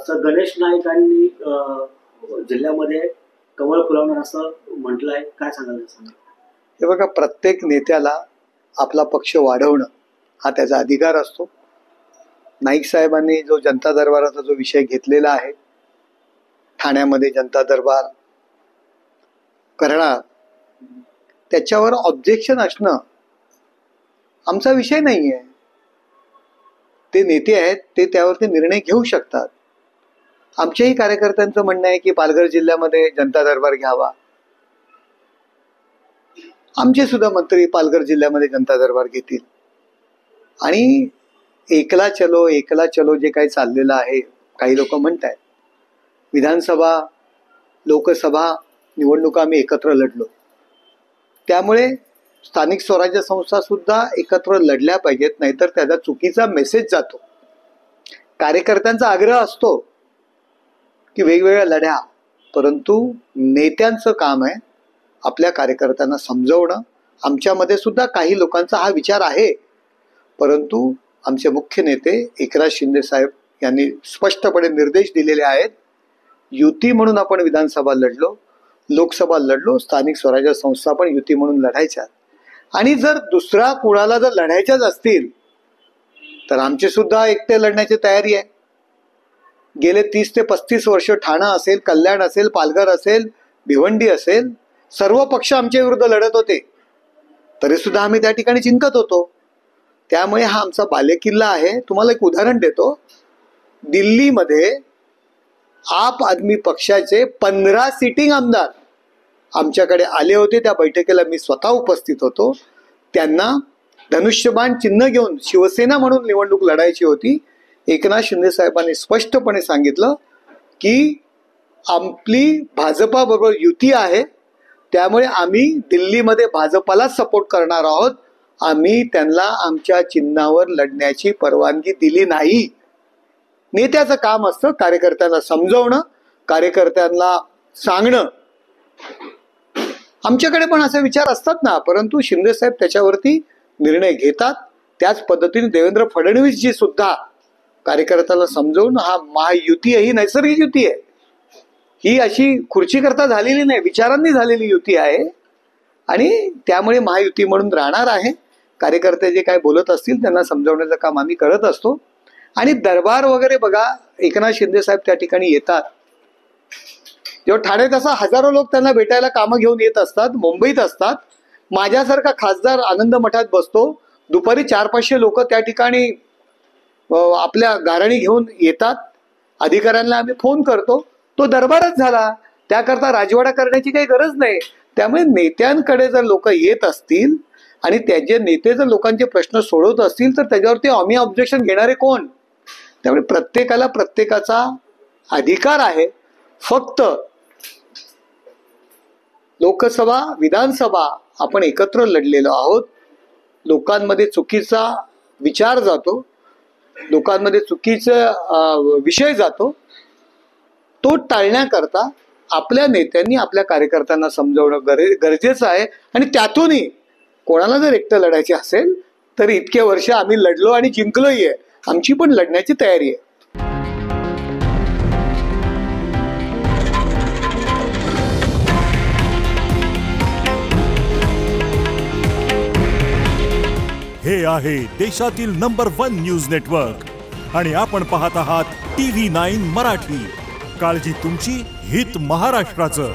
असं गणेश नाईकांनी जिल्ह्यामध्ये कमळ फुलवणार असं म्हटलंय, काय सांगाल? हे बघा, प्रत्येक नेत्याला आपला पक्ष वाढवणं हा त्याचा अधिकार असतो. नाईक साहेबांनी जो जनता दरबाराचा जो विषय घेतलेला आहे, ठाण्यामध्ये जनता दरबार करणार, त्याच्यावर ऑब्जेक्शन असणं आमचा विषय नाहीये. ते नेते आहेत, ते त्यावरती निर्णय घेऊ शकतात. आमच्याही कार्यकर्त्यांचं म्हणणं आहे की पालघर जिल्ह्यामध्ये जनता दरबार घ्यावा. आमचे सुद्धा मंत्री पालघर जिल्ह्यामध्ये जनता दरबार घेतील. आणि एकला चलो जे काही चाललेलं आहे, काही लोक म्हणतात विधानसभा लोकसभा निवडणुका आम्ही एकत्र लढलो, त्यामुळे स्थानिक स्वराज्य संस्था सुद्धा एकत्र लढल्या पाहिजेत, नाहीतर त्याचा चुकीचा मेसेज जातो. कार्यकर्त्यांचा आग्रह असतो की वेगवेगळ्या लढ्या, परंतु नेत्यांचं काम आहे आपल्या कार्यकर्त्यांना समजवणं. आमच्यामध्ये सुद्धा काही लोकांचा हा विचार आहे, परंतु आमचे मुख्य नेते एकनाथ शिंदे साहेब यांनी स्पष्टपणे निर्देश दिलेले आहेत. युती म्हणून आपण विधानसभा लढलो, लोकसभा लढलो, स्थानिक स्वराज्य संस्था पण युती म्हणून लढायच्या. आणि जर दुसरा कुणाला जर लढायच्याच असतील तर आमची सुद्धा एकटे लढण्याची तयारी आहे. गेले 30 ते 35 वर्ष ठाणा असेल, कल्याण असेल, पालघर असेल, भिवंडी असेल, सर्व पक्ष आमच्या विरुद्ध लढत होते, तरी सुद्धा आम्ही त्या ठिकाणी जिंकत होतो. त्यामुळे हा आमचा बालेकिल्ला आहे. तुम्हाला एक उदाहरण देतो. दिल्लीमध्ये आप आदमी पक्षाचे 15 सिटिंग आमदार आमच्याकडे आले होते. त्या बैठकीला मी स्वतः उपस्थित होतो. त्यांना धनुष्यबाण चिन्ह घेऊन शिवसेना म्हणून निवडणूक लढायची होती. एकनाथ शिंदे साहेबांनी स्पष्टपणे सांगितलं की आपली भाजपा बरोबर युती आहे, त्यामुळे आम्ही दिल्लीमध्ये भाजपाला सपोर्ट करणार आहोत. आम्ही त्यांना आमच्या चिन्हावर लढण्याची परवानगी दिली नाही. नेत्याचं काम असतं कार्यकर्त्यांना समजवणं, कार्यकर्त्यांना सांगणं. आमच्याकडे पण असे विचार असतात ना, परंतु शिंदे साहेब त्याच्यावरती निर्णय घेतात. त्याच पद्धतीने देवेंद्र फडणवीस जी सुद्धा कार्यकर्त्याला समजवून, हा महायुती ही नैसर्गिक युती आहे, ही अशी खुर्ची करता झालेली नाही, विचारांनी झालेली युती आहे आणि त्यामुळे महायुती म्हणून राहणार आहे. कार्यकर्ते जे काय बोलत असतील त्यांना समजवण्याचं काम आम्ही करत असतो. आणि दरबार वगैरे बघा, एकनाथ शिंदे साहेब त्या ठिकाणी येतात. जेव्हा ठाण्यात असा हजारो लोक त्यांना भेटायला कामं घेऊन येत असतात, मुंबईत असतात. माझ्यासारखा खासदार आनंद मठात बसतो, दुपारी 400-500 लोक त्या ठिकाणी आपल्या गाराणी घेऊन येतात. अधिकाऱ्यांना आम्ही फोन करतो, तो दरबारच झाला. त्याकरता राजवाडा करण्याची काही गरज नाही. त्यामुळे नेत्यांकडे जर लोक येत असतील आणि त्याचे नेते जर लोकांचे प्रश्न सोडवत असतील तर त्याच्यावरती आम्ही ऑब्जेक्शन घेणारे कोण? त्यामुळे प्रत्येकाला प्रत्येकाचा अधिकार आहे. फक्त लोकसभा विधानसभा आपण एकत्र लढलेलो आहोत. लोकांमध्ये चुकीचा विचार जातो, लोकांमध्ये चुकीचा विषय जातो, तो टाळण्याकरता आपल्या नेत्यांनी आपल्या कार्यकर्त्यांना समजवणं गरजेचं आहे. आणि त्यातूनही कोणाला जर एकटं लढायचे असेल तर इतके वर्ष आम्ही लढलो आणि जिंकलोही आहे. आमची पण लढण्याची तयारी आहे. हे आहे देशातील नंबर 1 न्यूज नेटवर्क आणि आपण पाहत आहात TV9 मराठी. काळजी तुमची, हित महाराष्ट्राचं.